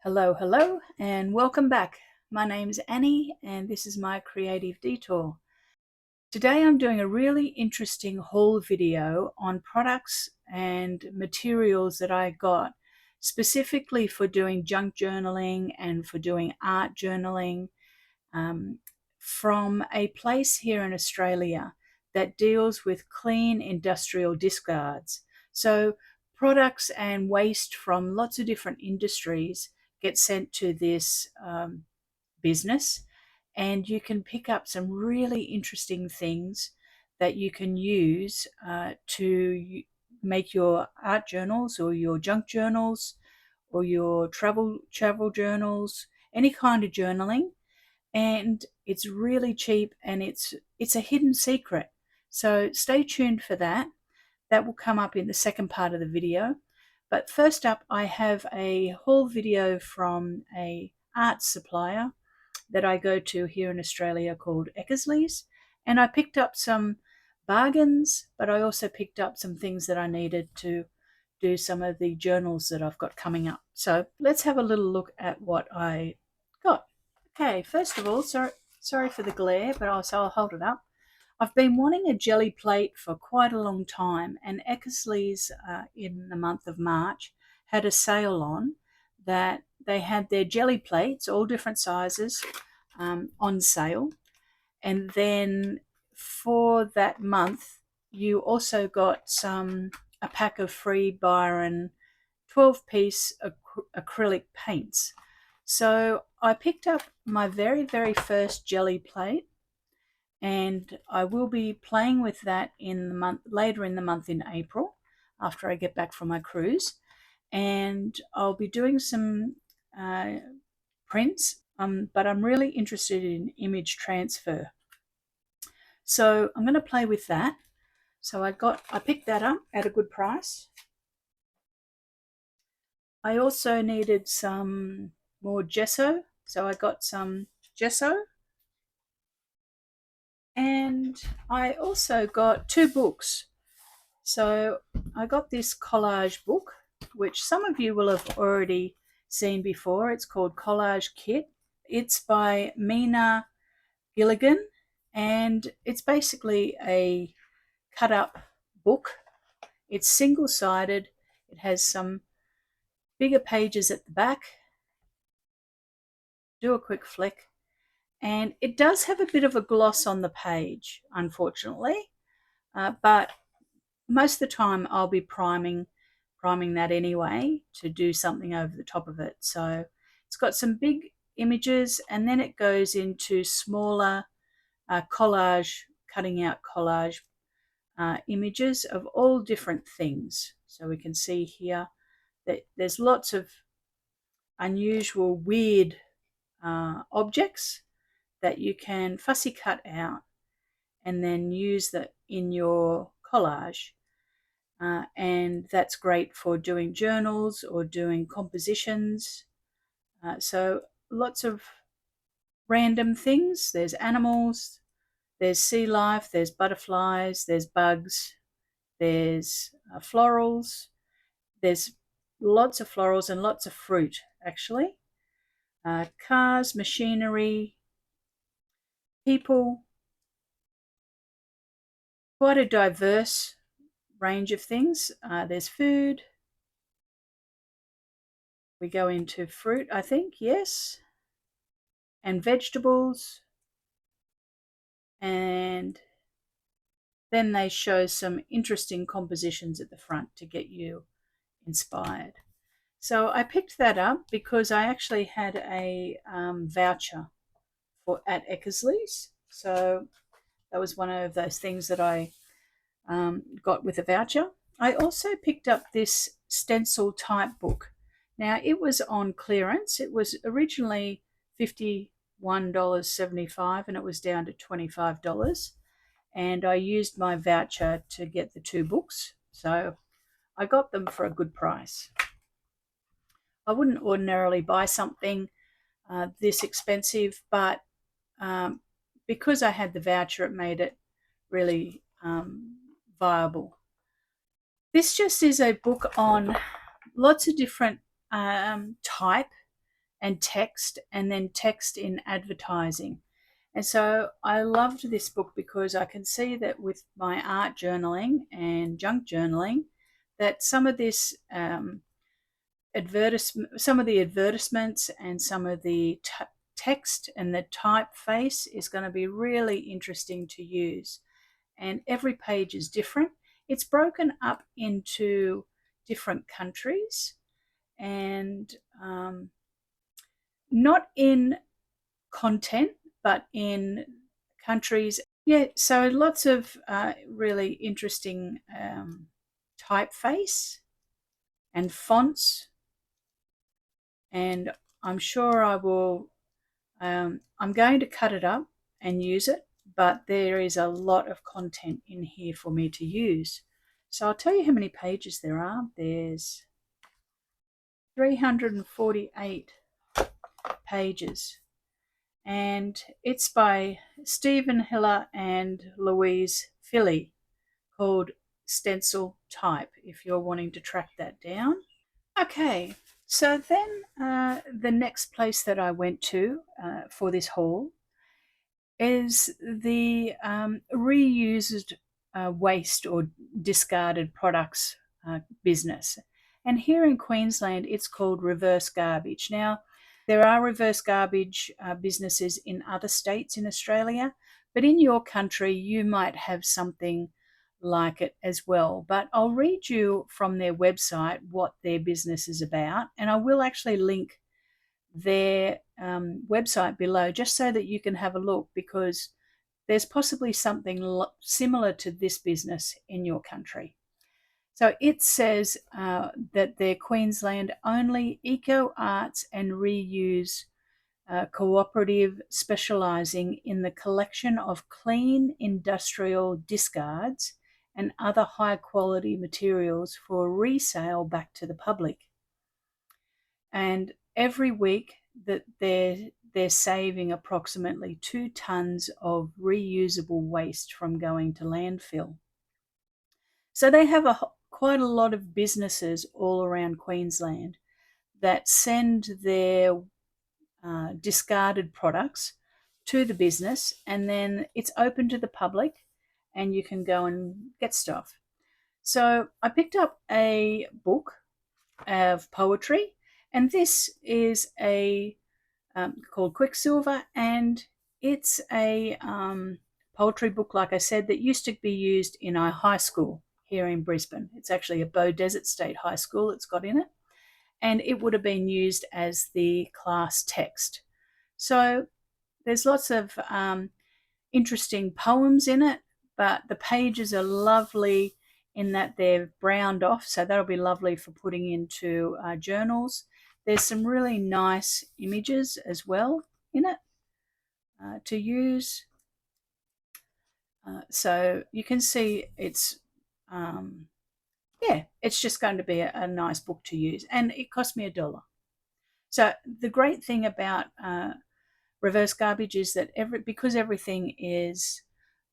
Hello, and welcome back. My name's Annie, and this is my creative detour. Today I'm doing a really interesting haul video on products and materials that I got specifically for doing junk journaling and for doing art journaling um, from a place here in Australia that deals with clean industrial discards. So products and waste from lots of different industries get sent to this business, and you can pick up some really interesting things that you can use to make your art journals or your junk journals or your travel journals, any kind of journaling. And it's really cheap, and it's a hidden secret. So stay tuned for that. That will come up in the second part of the video. But first up, I have a haul video from a art supplier that I go to here in Australia called Eckersley's. And I picked up some bargains, but I also picked up some things that I needed to do some of the journals that I've got coming up. So let's have a little look at what I got. Okay, first of all, sorry for the glare, but I'll hold it up. I've been wanting a jelly plate for quite a long time, and Eckersley's in the month of March had a sale that they had their jelly plates, all different sizes, on sale. And then for that month, you also got a pack of free Byron 12-piece acrylic paints. So I picked up my very first jelly plate, and I will be playing with that later in the month in April after I get back from my cruise. And I'll be doing some prints, but I'm really interested in image transfer. So I'm going to play with that. So I picked that up at a good price. I also needed some more gesso, so I got some gesso. And I also got two books. So I got this collage book, which some of you will have already seen before. It's called Collage Kit. It's by Mina Gilligan, and it's basically a cut up book. It's single-sided. It has some bigger pages at the back. Do a quick flick, and it does have a bit of a gloss on the page, unfortunately, but most of the time I'll be priming that anyway to do something over the top of it. So it's got some big images, and then it goes into smaller cutting out collage images of all different things. So we can see here that there's lots of unusual, weird objects that you can fussy cut out and then use that in your collage. And that's great for doing journals or doing compositions. So lots of random things. There's animals, there's sea life, there's butterflies, there's bugs, there's florals. There's lots of florals and lots of fruit, actually. Cars, machinery, people, quite a diverse range of things. There's food. We go into fruit, I think, yes, and vegetables. And then they show some interesting compositions at the front to get you inspired. So I picked that up because I actually had a voucher at Eckersley's. So that was one of those things that I got with a voucher. I also picked up this stencil type book. Now, it was on clearance. It was originally $51.75 and it was down to $25. And I used my voucher to get the two books. So I got them for a good price. I wouldn't ordinarily buy something this expensive, but because I had the voucher, it made it really viable. This just is a book on lots of different type and then text in advertising. And so I loved this book because I can see that with my art journaling and junk journaling, that some of this some of the advertisements and some of the text and the typeface is going to be really interesting to use. And every page is different. It's broken up into different countries and not in content, but in countries. Yeah, so lots of really interesting typeface and fonts. And I'm sure I will, I'm going to cut it up and use it, but there is a lot of content in here for me to use. So I'll tell you how many pages there are. There's 348 pages. And it's by Stephen Hiller and Louise Philly, called Stencil Type, if you're wanting to track that down. Okay, so then the next place that I went to for this haul is the reused waste or discarded products business. And here in Queensland, it's called Reverse Garbage. Now, there are reverse garbage businesses in other states in Australia, but in your country, you might have something like it as well. But I'll read you from their website what their business is about, and I will actually link their website below just so that you can have a look, because there's possibly something similar to this business in your country. So it says that they're Queensland only eco arts and reuse cooperative specialising in the collection of clean industrial discards and other high quality materials for resale back to the public. And every week that they're saving approximately 2 tons of reusable waste from going to landfill. So they have quite a lot of businesses all around Queensland that send their discarded products to the business, and then it's open to the public and you can go and get stuff. So I picked up a book of poetry, and this is a called Quicksilver, and it's a poetry book, like I said, that used to be used in our high school here in Brisbane. It's actually a Bow Desert State High School it's got in it, and it would have been used as the class text. So there's lots of interesting poems in it, but the pages are lovely in that they're browned off, so that'll be lovely for putting into journals. There's some really nice images as well in it to use. So you can see it's, yeah, it's just going to be a nice book to use. And it cost me $1. So the great thing about reverse garbage is that because everything is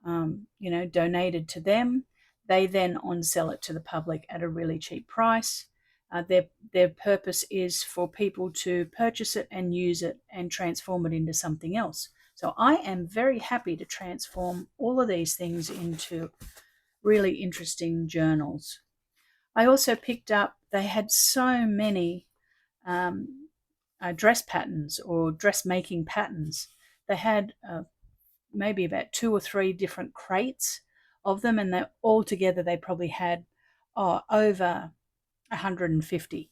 donated to them, they then on sell it to the public at a really cheap price. Their purpose is for people to purchase it and use it and transform it into something else. So I am very happy to transform all of these things into really interesting journals. I also picked up, they had so many dress patterns or dressmaking patterns. They had maybe about 2 or 3 different crates of them, and they all together they probably had over 150.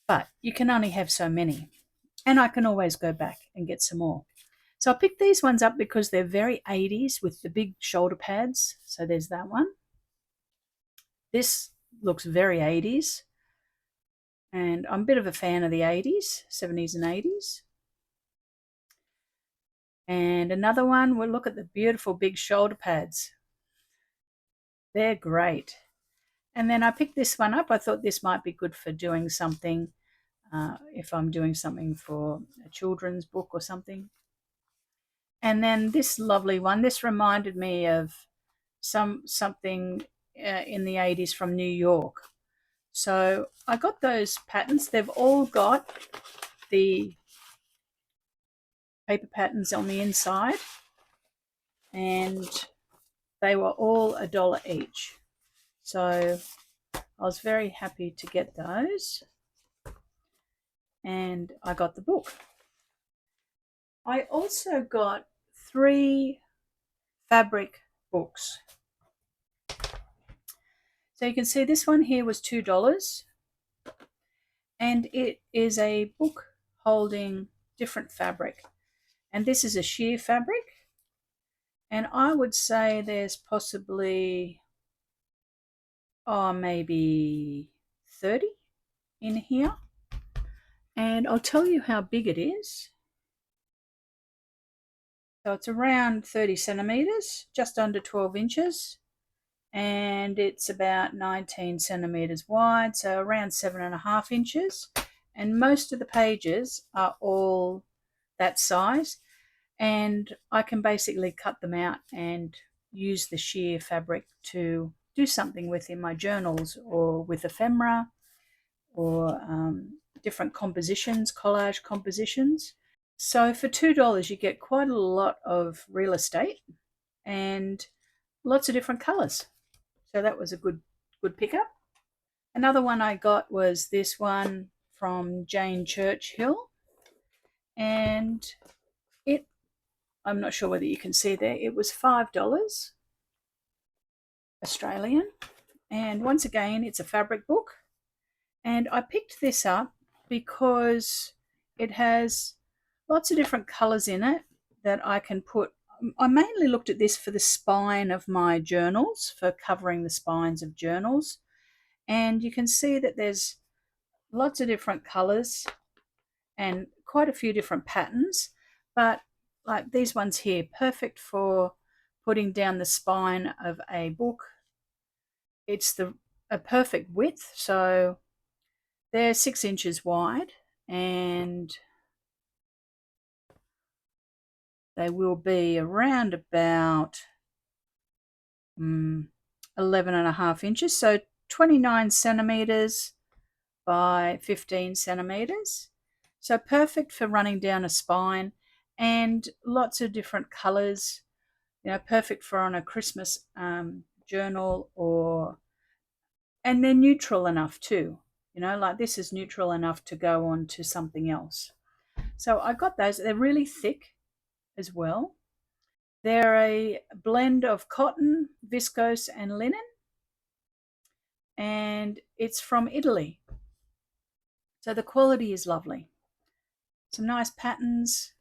But you can only have so many, and I can always go back and get some more. So I picked these ones up because they're very 80s with the big shoulder pads. So there's that one. This looks very 80s, and I'm a bit of a fan of the 80s, 70s and 80s. And another one, we'll look at the beautiful big shoulder pads. They're great. And then I picked this one up. I thought this might be good for doing something, if I'm doing something for a children's book or something. And then this lovely one, this reminded me of something in the 80s from New York. So I got those patterns. They've all got the paper patterns on the inside, and they were all $1 each. So I was very happy to get those, and I got the book. I also got 3 fabric books. So you can see this one here was $2, and it is a book holding different fabric. And this is a sheer fabric, and I would say there's possibly maybe 30 in here. And I'll tell you how big it is. So it's around 30 centimeters, just under 12 inches, and it's about 19 centimeters wide, so around 7.5 inches. And most of the pages are all that size, and I can basically cut them out and use the sheer fabric to do something with in my journals or with ephemera or different compositions, collage compositions. So for $2 you get quite a lot of real estate and lots of different colors. So that was a good pickup. Another one I got was this one from Jane Churchill, and I'm not sure whether you can see there, it was $5 Australian. And once again, it's a fabric book. And I picked this up because it has lots of different colors in it that I can put. I mainly looked at this for the spine of my journals, for covering the spines of journals. And you can see that there's lots of different colors and quite a few different patterns, but like these ones here, perfect for putting down the spine of a book. It's a perfect width, so they're 6 inches wide, and they will be around about 11.5 inches, so 29 centimeters by 15 centimeters. So perfect for running down a spine, and lots of different colors, perfect for on a Christmas journal, and they're neutral enough too, like this is neutral enough to go on to something else. So I got those. They're really thick as well. They're a blend of cotton, viscose, and linen, and it's from Italy. So the quality is lovely. Some nice patterns,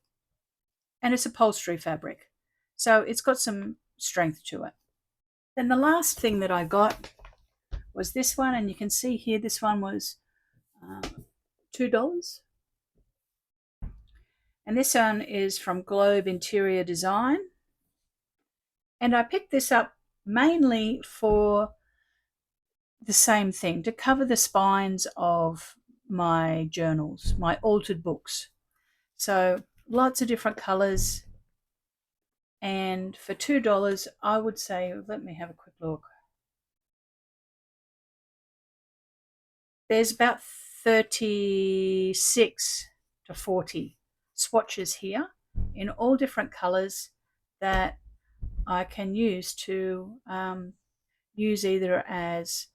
and it's upholstery fabric, so it's got some strength to it. Then the last thing that I got was this one, and you can see here this one was $2. And this one is from Globe Interior Design. And I picked this up mainly for the same thing, to cover the spines of my journals, my altered books. So lots of different colors. And for $2, I would say, let me have a quick look. There's about 36 to 40 swatches here in all different colors that I can use to use either as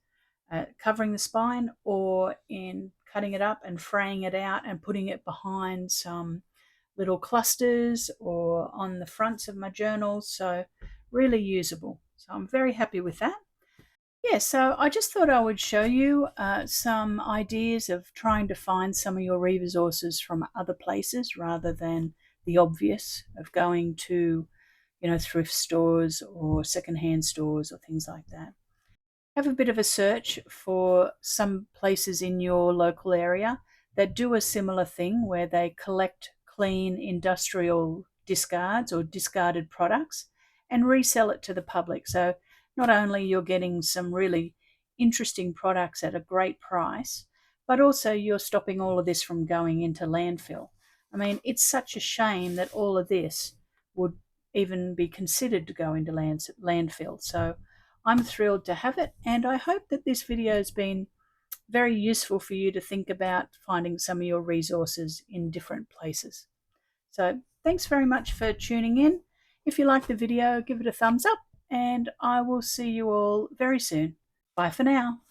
covering the spine or in cutting it up and fraying it out and putting it behind some little clusters or on the fronts of my journals. So really usable. So I'm very happy with that. Yeah, so I just thought I would show you some ideas of trying to find some of your resources from other places rather than the obvious of going to, thrift stores or secondhand stores or things like that. Have a bit of a search for some places in your local area that do a similar thing where they collect clean industrial discards or discarded products and resell it to the public. So not only you're getting some really interesting products at a great price, but also you're stopping all of this from going into landfill. I mean, it's such a shame that all of this would even be considered to go into landfill. So I'm thrilled to have it, and I hope that this video has been very useful for you to think about finding some of your resources in different places. So thanks very much for tuning in. If you liked the video, give it a thumbs up, and I will see you all very soon. Bye for now.